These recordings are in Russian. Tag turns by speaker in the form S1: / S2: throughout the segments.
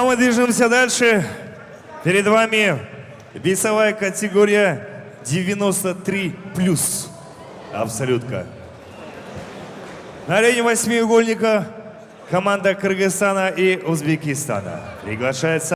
S1: Ну а мы движемся дальше. Перед вами весовая категория 93+. Абсолютка. На арене восьмиугольника команда Кыргызстана и Узбекистана. Приглашается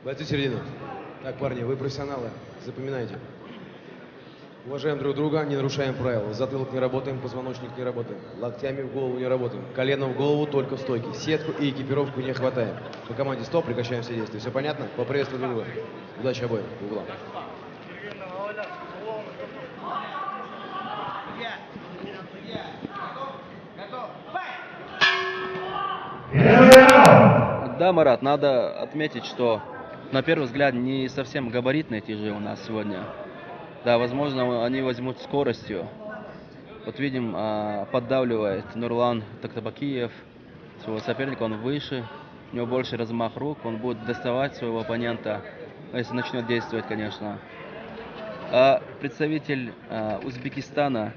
S2: Бойцы середину. Так, парни, вы профессионалы. Запоминайте. Уважаем друг друга, не нарушаем правил. Затылок не работаем, позвоночник не работаем. Локтями в голову не работаем. Колено в голову только в стойке. Сетку и экипировку не хватаем. По команде стоп, прекращаем все действия. Все понятно? Поприветствуем друг друга. Удачи обоим. В углам.
S3: Да, Марат, надо отметить, что на первый взгляд не совсем габаритные тяжи у нас сегодня. Да, возможно, они возьмут скоростью. Вот видим, поддавливает Нурлан Токтабакиев своего соперника, он выше, у него больше размах рук, он будет доставать своего оппонента, если начнет действовать, конечно. Представитель Узбекистана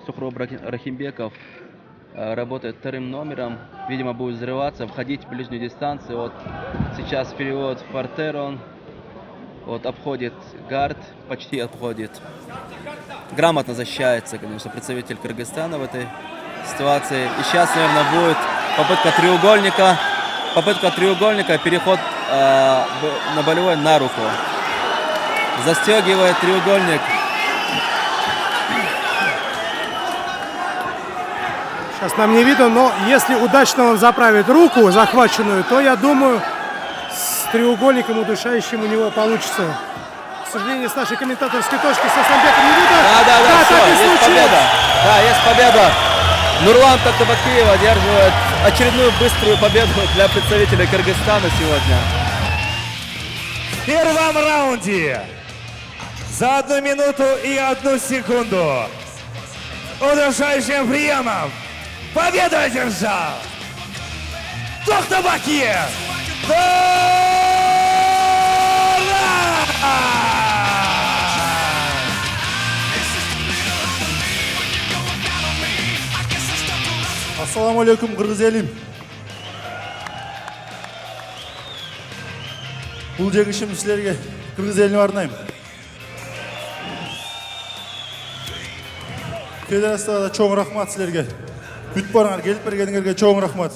S3: Сухроб Рахимбеков работает вторым номером, видимо, будет взрываться, входить в ближнюю дистанцию. Вот сейчас перевод в партер он, вот обходит гард, почти обходит. Грамотно защищается, конечно, представитель Кыргызстана в этой ситуации. И сейчас, наверное, будет попытка треугольника, переход на болевой на руку. Застегивает треугольник.
S4: Сейчас нам не видно, но если удачно он заправит руку захваченную, то, я думаю, с треугольником удушающим у него получится. К сожалению, с нашей комментаторской точки со Асламбеком не видно.
S3: Да, все, есть победа. Да, есть победа. Нурлан Токтабакиев одерживает очередную быструю победу для представителя Кыргызстана сегодня.
S1: в первом раунде за 1 минуту и 1 секунду удушающим приемом победу одержал Токтабакиев!
S5: Ассаламу алейкум, Кыргыз элим. Бул жеңишим силерге Кыргыз элине арнайм. Федерацияда чоң рахмат силерге. Бүт барыңар, келип бергениңерге чоң рахмат.